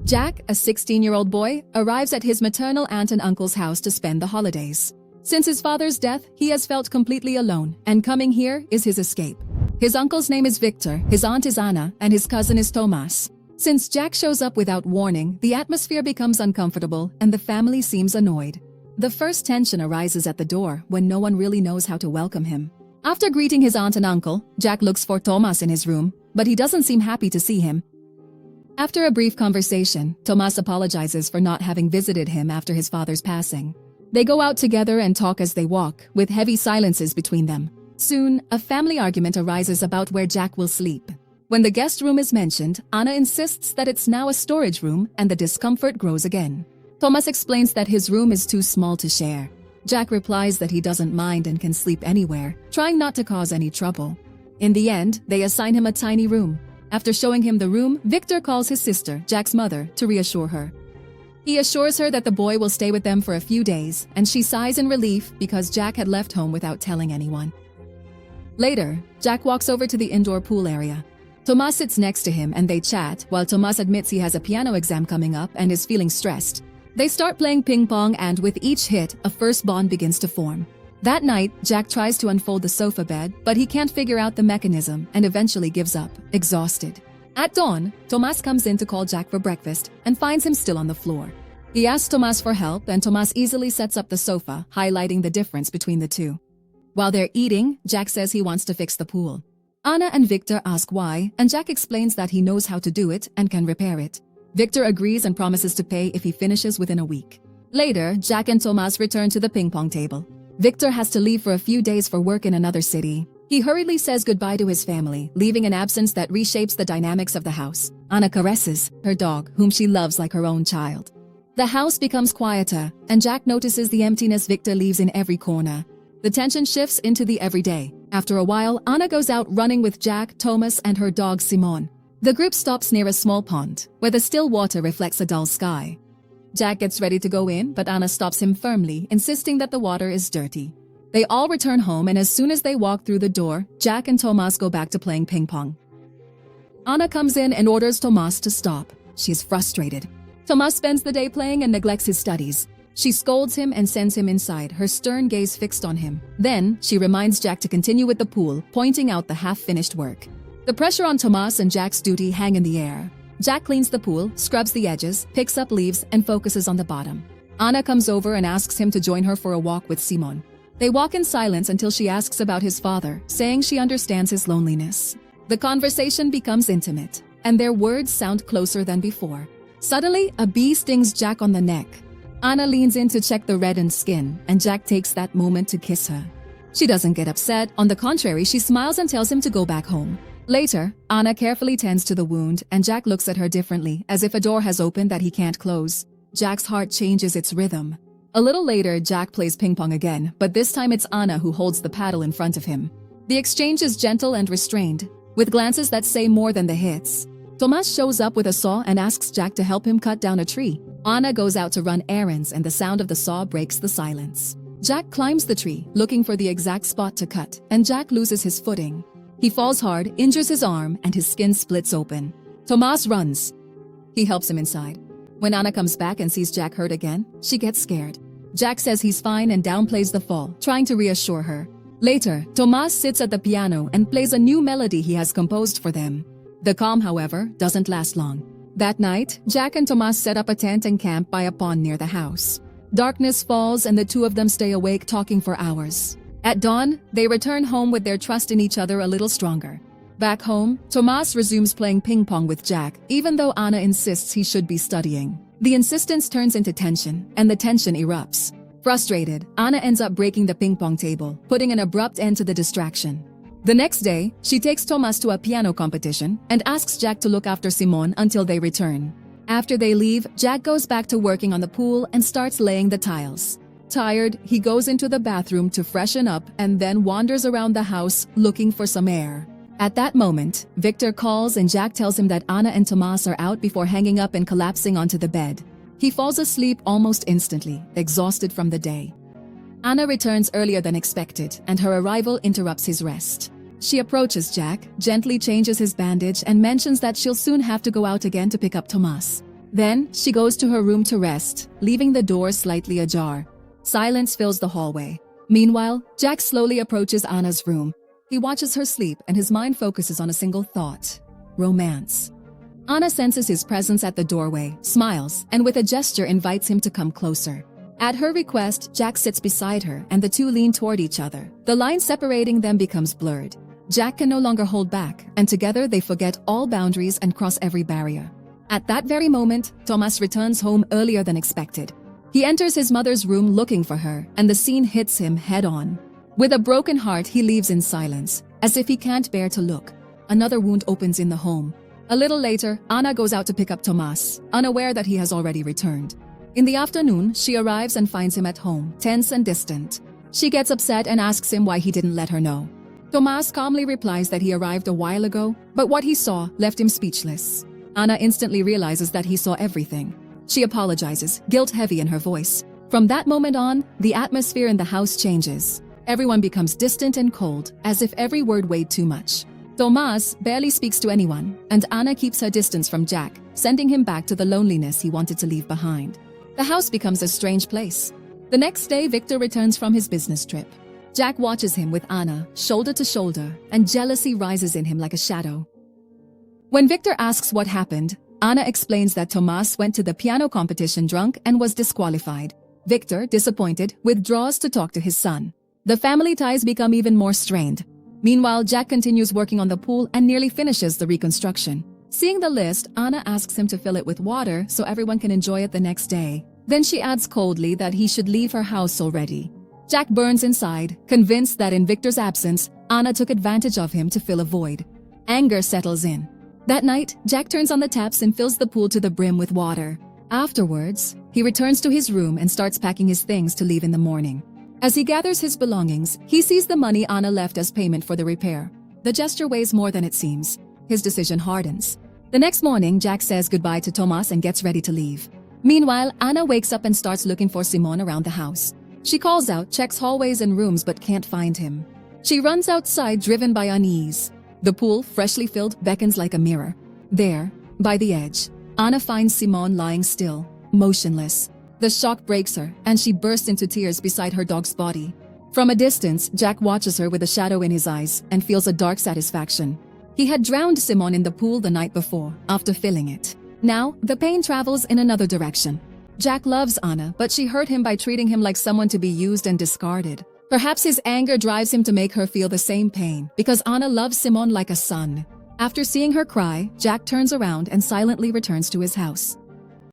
Jack, a 16-year-old boy, arrives at his maternal aunt and uncle's house to spend the holidays. Since his father's death, he has felt completely alone, and coming here is his escape. His uncle's name is Victor, his aunt is Anna, and his cousin is Tomas. Since Jack shows up without warning, the atmosphere becomes uncomfortable and the family seems annoyed. The first tension arises at the door when no one really knows how to welcome him. After greeting his aunt and uncle, Jack looks for Tomas in his room, but he doesn't seem happy to see him. After a brief conversation, Tomas apologizes for not having visited him after his father's passing. They go out together and talk as they walk, with heavy silences between them. Soon, a family argument arises about where Jack will sleep. When the guest room is mentioned, Anna insists that it's now a storage room and the discomfort grows again. Tomas explains that his room is too small to share. Jack replies that he doesn't mind and can sleep anywhere, trying not to cause any trouble. In the end, they assign him a tiny room. After showing him the room, Victor calls his sister, Jack's mother, to reassure her. He assures her that the boy will stay with them for a few days, and she sighs in relief because Jack had left home without telling anyone. Later, Jack walks over to the indoor pool area. Tomas sits next to him and they chat while Tomas admits he has a piano exam coming up and is feeling stressed. They start playing ping pong and with each hit, a first bond begins to form. That night, Jack tries to unfold the sofa bed, but he can't figure out the mechanism and eventually gives up, exhausted. At dawn, Tomas comes in to call Jack for breakfast and finds him still on the floor. He asks Tomas for help and Tomas easily sets up the sofa, highlighting the difference between the two. While they're eating, Jack says he wants to fix the pool. Anna and Victor ask why, and Jack explains that he knows how to do it and can repair it. Victor agrees and promises to pay if he finishes within a week. Later, Jack and Tomas return to the ping pong table. Victor has to leave for a few days for work in another city. He hurriedly says goodbye to his family, leaving an absence that reshapes the dynamics of the house. Anna caresses her dog, whom she loves like her own child. The house becomes quieter, and Jack notices the emptiness Victor leaves in every corner. The tension shifts into the everyday. After a while, Anna goes out running with Jack, Tomas, and her dog Simon. The group stops near a small pond, where the still water reflects a dull sky. Jack gets ready to go in, but Anna stops him firmly, insisting that the water is dirty. They all return home, and as soon as they walk through the door, Jack and Tomas go back to playing ping pong. Anna comes in and orders Tomas to stop. She's frustrated. Tomas spends the day playing and neglects his studies. She scolds him and sends him inside, her stern gaze fixed on him. Then, she reminds Jack to continue with the pool, pointing out the half-finished work. The pressure on Tomas and Jack's duty hang in the air. Jack cleans the pool, scrubs the edges, picks up leaves, and focuses on the bottom. Anna comes over and asks him to join her for a walk with Simon. They walk in silence until she asks about his father, saying she understands his loneliness. The conversation becomes intimate, and their words sound closer than before. Suddenly, a bee stings Jack on the neck. Anna leans in to check the reddened skin, and Jack takes that moment to kiss her. She doesn't get upset. On the contrary, she smiles and tells him to go back home. Later, Anna carefully tends to the wound, and Jack looks at her differently, as if a door has opened that he can't close. Jack's heart changes its rhythm. A little later, Jack plays ping pong again, but this time it's Anna who holds the paddle in front of him. The exchange is gentle and restrained, with glances that say more than the hits. Tomas shows up with a saw and asks Jack to help him cut down a tree. Anna goes out to run errands, and the sound of the saw breaks the silence. Jack climbs the tree, looking for the exact spot to cut, and Jack loses his footing. He falls hard, injures his arm, and his skin splits open. Tomas runs. He helps him inside. When Anna comes back and sees Jack hurt again, she gets scared. Jack says he's fine and downplays the fall, trying to reassure her. Later, Tomas sits at the piano and plays a new melody he has composed for them. The calm, however, doesn't last long. That night, Jack and Tomas set up a tent and camp by a pond near the house. Darkness falls and the two of them stay awake talking for hours. At dawn, they return home with their trust in each other a little stronger. Back home, Tomas resumes playing ping pong with Jack, even though Anna insists he should be studying. The insistence turns into tension, and the tension erupts. Frustrated, Anna ends up breaking the ping pong table, putting an abrupt end to the distraction. The next day, she takes Tomas to a piano competition and asks Jack to look after Simon until they return. After they leave, Jack goes back to working on the pool and starts laying the tiles. Tired, he goes into the bathroom to freshen up and then wanders around the house looking for some air. At that moment, Victor calls and Jack tells him that Anna and Tomas are out before hanging up and collapsing onto the bed. He falls asleep almost instantly, exhausted from the day. Anna returns earlier than expected, and her arrival interrupts his rest. She approaches Jack, gently changes his bandage, and mentions that she'll soon have to go out again to pick up Tomas. Then, she goes to her room to rest, leaving the door slightly ajar. Silence fills the hallway. Meanwhile, Jack slowly approaches Anna's room. He watches her sleep and his mind focuses on a single thought: romance. Anna senses his presence at the doorway, smiles, and with a gesture invites him to come closer. At her request, Jack sits beside her and the two lean toward each other. The line separating them becomes blurred. Jack can no longer hold back, and together they forget all boundaries and cross every barrier. At that very moment, Tomas returns home earlier than expected. He enters his mother's room looking for her, and the scene hits him head-on. With a broken heart, he leaves in silence, as if he can't bear to look. Another wound opens in the home. A little later, Anna goes out to pick up Tomas, unaware that he has already returned. In the afternoon, she arrives and finds him at home, tense and distant. She gets upset and asks him why he didn't let her know. Tomas calmly replies that he arrived a while ago, but what he saw left him speechless. Anna instantly realizes that he saw everything. She apologizes, guilt-heavy in her voice. From that moment on, the atmosphere in the house changes. Everyone becomes distant and cold, as if every word weighed too much. Tomas barely speaks to anyone, and Anna keeps her distance from Jack, sending him back to the loneliness he wanted to leave behind. The house becomes a strange place. The next day, Victor returns from his business trip. Jack watches him with Anna, shoulder to shoulder, and jealousy rises in him like a shadow. When Victor asks what happened, Anna explains that Tomas went to the piano competition drunk and was disqualified. Victor, disappointed, withdraws to talk to his son. The family ties become even more strained. Meanwhile, Jack continues working on the pool and nearly finishes the reconstruction. Seeing the list, Anna asks him to fill it with water so everyone can enjoy it the next day. Then she adds coldly that he should leave her house already. Jack burns inside, convinced that in Victor's absence, Anna took advantage of him to fill a void. Anger settles in. That night, Jack turns on the taps and fills the pool to the brim with water. Afterwards, he returns to his room and starts packing his things to leave in the morning. As he gathers his belongings, he sees the money Anna left as payment for the repair. The gesture weighs more than it seems. His decision hardens. The next morning, Jack says goodbye to Tomas and gets ready to leave. Meanwhile, Anna wakes up and starts looking for Simon around the house. She calls out, checks hallways and rooms but can't find him. She runs outside, driven by unease. The pool, freshly filled, beckons like a mirror. There, by the edge, Anna finds Simon lying still, motionless. The shock breaks her, and she bursts into tears beside her dog's body. From a distance, Jack watches her with a shadow in his eyes and feels a dark satisfaction. He had drowned Simon in the pool the night before, after filling it. Now, the pain travels in another direction. Jack loves Anna, but she hurt him by treating him like someone to be used and discarded. Perhaps his anger drives him to make her feel the same pain, because Anna loves Simon like a son. After seeing her cry, Jack turns around and silently returns to his house.